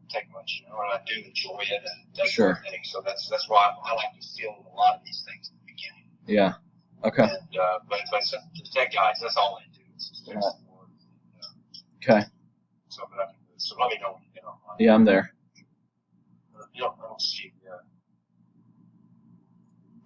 take much, and I do enjoy it and that Sure. sort of thing. So that's why I like to seal a lot of these things at the beginning. Yeah. Okay. And but the tech guys, that's all they do. Is just fix the board. Okay. So let me know when you get online. Yeah, I'm there. I don't see.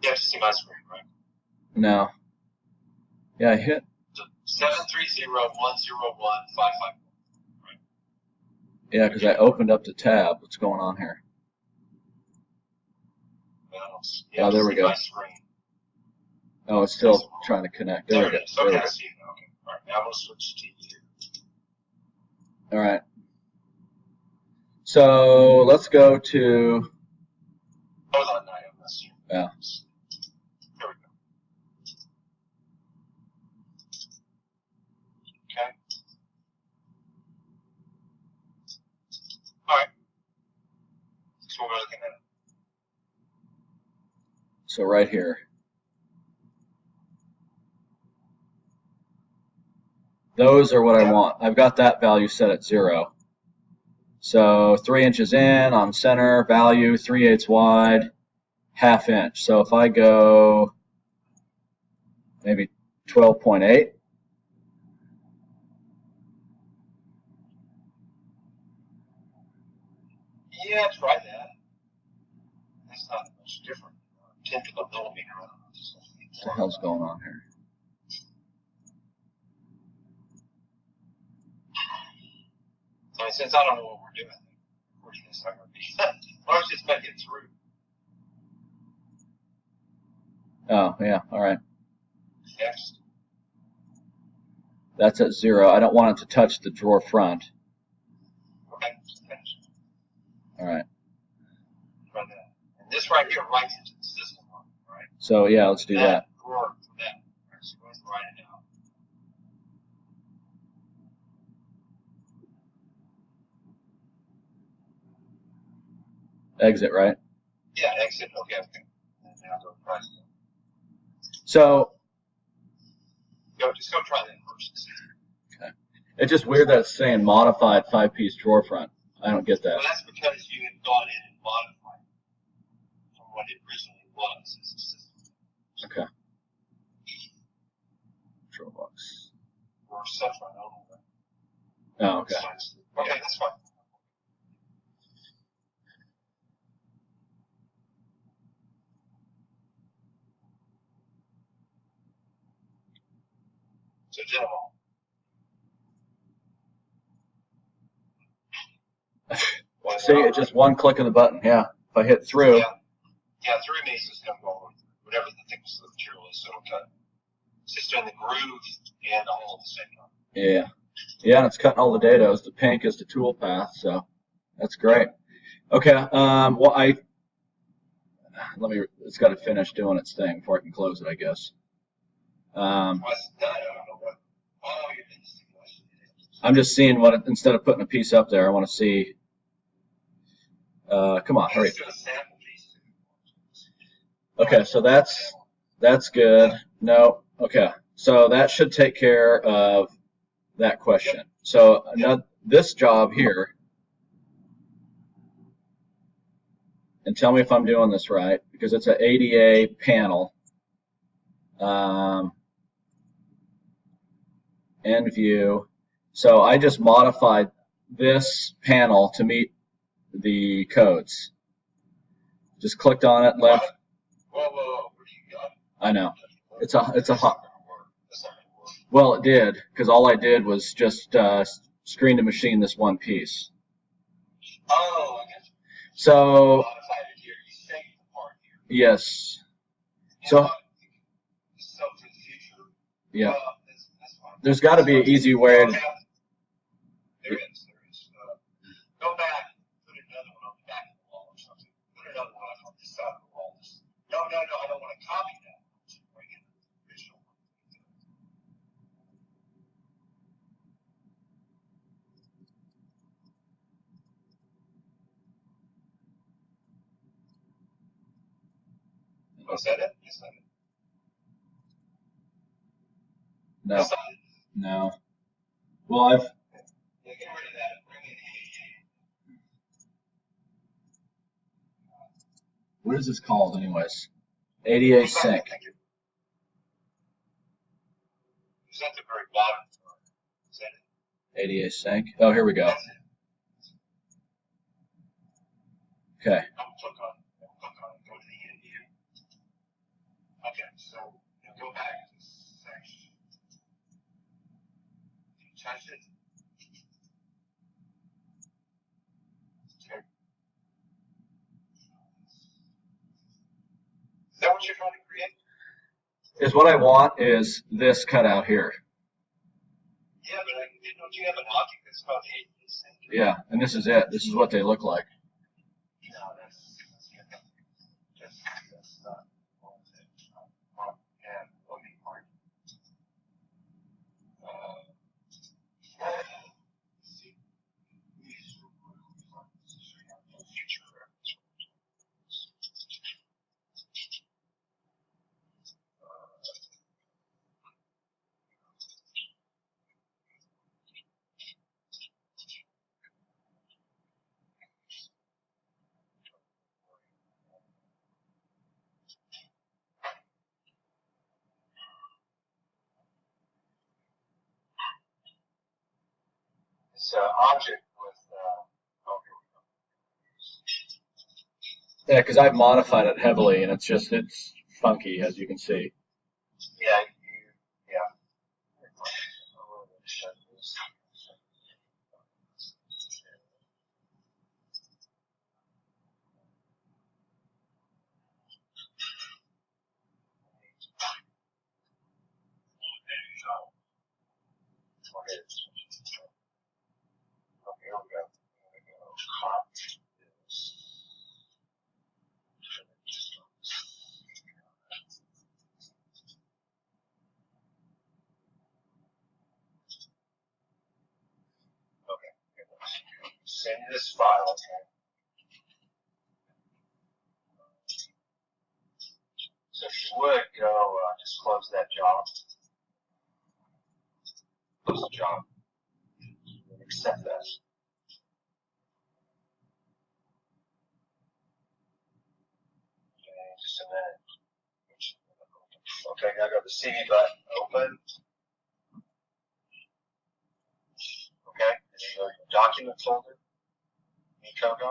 You have to see my screen, right? No. Yeah, I hit. 730-101-551. Right. Yeah, because I opened up the tab. What's going on here? Oh, there we go. My screen. Oh, it's still trying to connect. There we go. Okay, I see it. Okay. All right, now I'm going to switch to you. All right. So let's go to. Hold on, I am this here. Yeah. There we go. Okay. All right. So we're looking at it. So right here. Those are what I want. I've got that value set at 0. So 3 inches in on center, value 3/8 wide, ½ inch. So if I go maybe 12.8. Yeah, try that. That's not much different. 10 to the millimeter. What the hell's going on here? Since I don't know what we're doing, recording this, I'm going to be. Why don't you just make it through? Oh, yeah, all right. Next. That's at 0. I don't want it to touch the drawer front. Okay, finish. All right. Try that. And this right here writes into the system, right? So, yeah, let's do that. Drawer for that. All right, so go ahead and write it down. Exit, right? Yeah, exit. Okay. And now go try it. So, Just go try that first. okay. It's just weird that it's saying modified 5-piece drawer front. I don't get that. Well, that's because you had gone in and modified it from what it originally was as a system. Okay. Control box. Or Cephalon only. Oh, okay. Okay, that's fine. So General. See, it's just one click of the button. Yeah. If I hit through. Yeah, through means it's going to go whatever the thickness of the material is, so it'll cut. It's just doing the groove and all at the same time. Yeah. Yeah, and it's cutting all the dados. The pink is the tool path, so that's great. Okay. Well, it's got to finish doing its thing before I can close it, I guess. I don't know what. Oh, you're interesting. I'm just seeing what, instead of putting a piece up there, I want to see. Come on, hurry. Okay, so that's good. No, okay. So that should take care of that question. So this job here, and tell me if I'm doing this right, because it's an ADA panel. End view. So I just modified this panel to meet the codes. Just clicked on it, left. Whoa, what do you got? I know. It's a hot. Well, it did, because all I did was just screen to machine this one piece. Oh, I got you. So, modified it here. You saved the part here. Yes. So, for the future. Yeah. That's fine. There's got to be an easy way to. There is. Go back, put another one on the back of the wall or something. Put another one on this side of the wall. No, I don't want to copy that. Bring in the original one. Was that it? Is that it? No. That's not it. No. Well, I've. Yeah, get rid of that. Bring in ADA. What is this called anyways? ADA sync. Is that the very bottom? Is that it? ADA sync. Oh, here we go. That's it. Okay. Don't click on it. Don't click on it. Go to the end here. Okay, so now go back to section. You touch it. Okay. Is that what you're trying to create? Is what I want is this cutout here. Yeah, but don't you have an object that's called ADA sync? Yeah, and this is it. This is what they look like. No, that's not what is it? And loading part. See, future reference. It's an object with, oh, here we go. Yeah, because I've modified it heavily, and it's funky, as you can see. Yeah, yeah. Okay, here we go. Copy this. Okay, send this file. Okay. So if you would go, just close that job. Close the job. Accept that. Okay, just a minute. Okay, now go to the CD button, open. Okay, and then go to your document folder, Nikogo.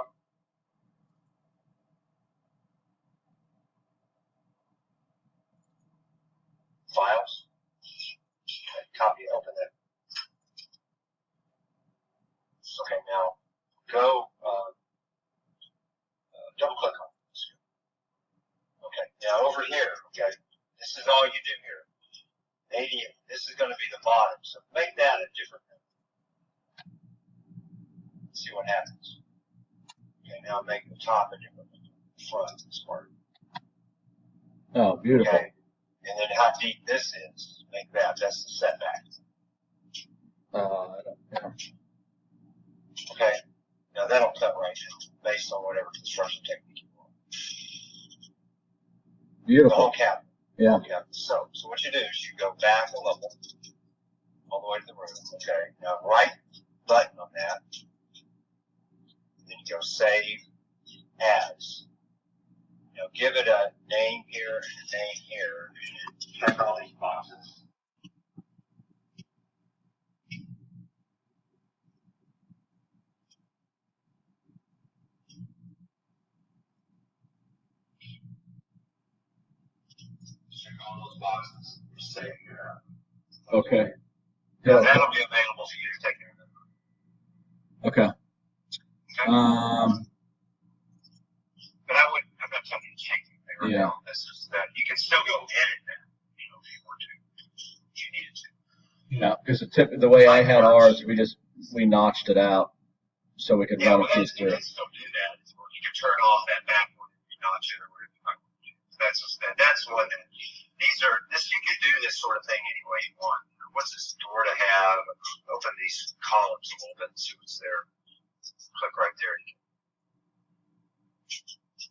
Files. Okay, copy, open that. Okay, now go, double click on it. Okay, now over here, okay, this is all you do here. 80, this is going to be the bottom, so make that a different number. See what happens. Okay, now make the top a different number. Front, this part. Oh, beautiful. Okay, and then how deep this is, make that, that's the setback. I don't know. Okay, now that'll cut right now, based on whatever construction technique you want. The Beautiful. whole cabinet. Yeah. Okay, so what you do is you go back a level, all the way to the room. Okay, now right button on that, then you go save as. Now give it a name here and a name here, and check all these boxes. Check all those boxes. Save here. Okay. Now Yeah. that'll be available for you to take care of. Okay. Okay. But I'm not telling you to change anything right Yeah. now. That's just that you can still go edit that, if you want to, if you needed to. Yeah, because the way I had ours, we notched it out so we could Yeah, run well, a piece you through. can still do that. You can turn off that back one if you notch it or whatever you might want to do. That's one that you can do this sort of thing any way you want. What's this door to have? Open these columns a little bit and see what's there. Click right there.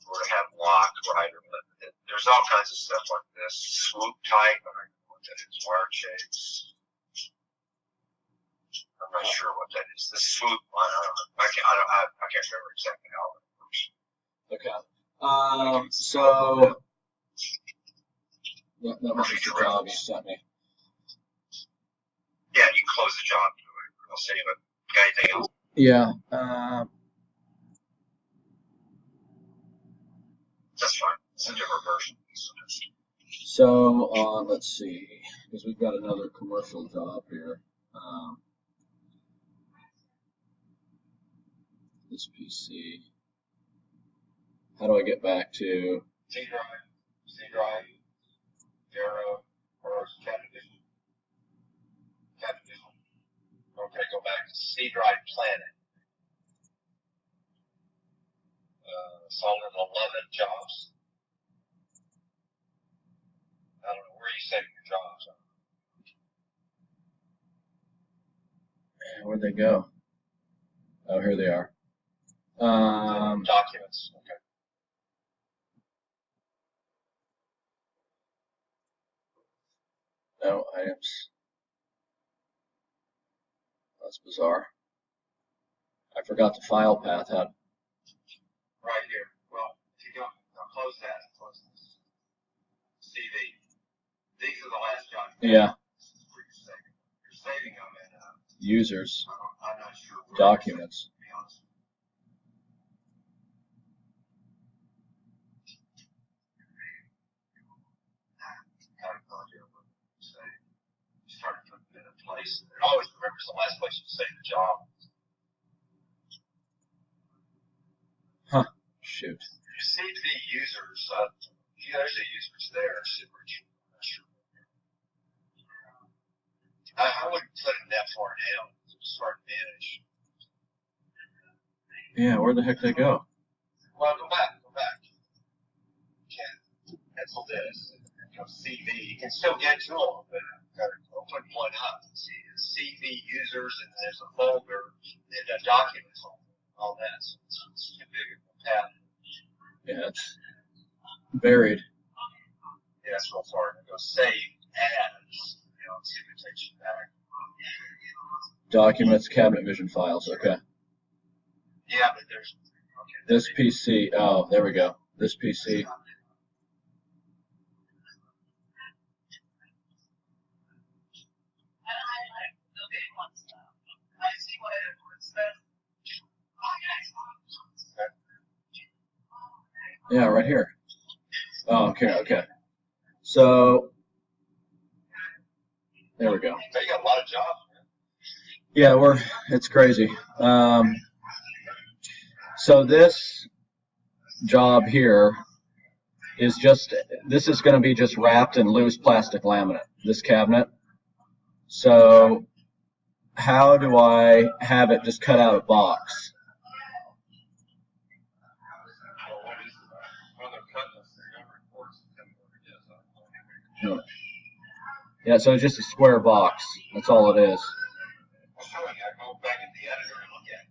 Or to have lock, right? Or there's all kinds of stuff like this. Swoop type, I don't know what that is. Wire shapes. I'm not sure what that is. The swoop, I don't know. I can't remember exactly how it works. Okay. So that was the job you sent me. Yeah, you can close the job. I'll send you. Got anything else? Yeah. That's fine. It's a different version. So let's see, because we've got another commercial job here. This PC. How do I get back to C drive, Arrow, or Cabinvision? Cabinvision. Okay, go back to C drive Planet. Solid 11 jobs. I don't know where you saving your jobs. where'd they go? Oh, here they are. Documents. Okay. No items. That's bizarre. I forgot the file path had. Right here. Well, if you go, now close that. Close this. CV. These are the last jobs. Yeah. This is where you're saving. You're saving them in. Users. I'm not sure. Documents. To be honest. Kind of thought you were saying. You started putting it in place. It always remembers the last place you saved the job. Huh. Shoot. You see the users. There's the users there. I wouldn't put it that far down to start to manage. Yeah, where the heck they go? Well, go back. You can cancel this and go CV. You can still get to them, but open one up and see CV users, and there's a folder and documents on all that. So it's too big of a path. Yeah, it's buried. Yeah, that's real far. Go save as. See if it takes you back. Documents, Cabinvision files. Okay. Yeah, but there's. Okay. This PC. Oh, there we go. This PC. Yeah, right here. Oh, okay. So there we go. So you got a lot of jobs, man. Yeah, it's crazy. So this job here is this is going to be just wrapped in loose plastic laminate, this cabinet. So how do I have it just cut out of box? Yeah, so it's just a square box. That's all it is. I'll show you. I go back in the editor and look at it.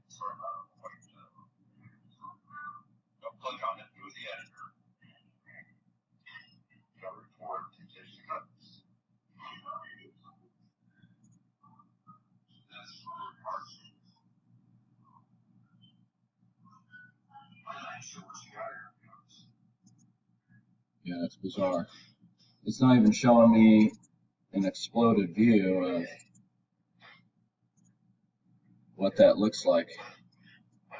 Go click on it, go to the editor. Go report, just cuts. That's parts. I'm not sure what you got here. Yeah, that's bizarre. It's not even showing me an exploded view of what that looks like. I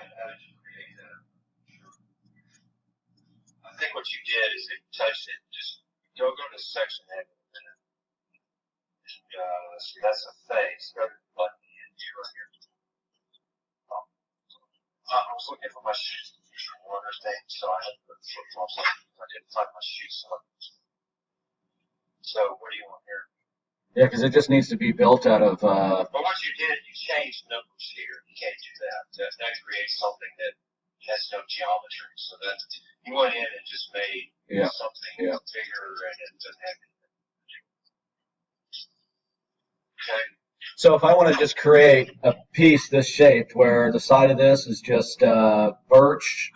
think what you did is it touched it. Just go to section A. See, that's a face. Go to the button right here. I was looking for my shoes. Water's day, so I had to put flip flops on. I couldn't find my shoes. So what do you want here? Yeah, because it just needs to be built out of. But what you did, you changed numbers here. You can't do that. That creates something that has no geometry. So that you went in and just made something bigger, and it doesn't have anything to do. Okay. So if I want to just create a piece this shaped, where the side of this is just birch,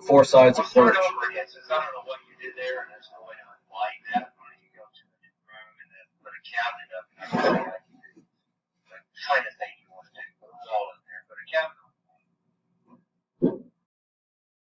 4 sides of birch. Over again, since I don't know what you did there, and there's no way to unlike that. Why don't you go to the new room and then put a cabinet up and that kind of thing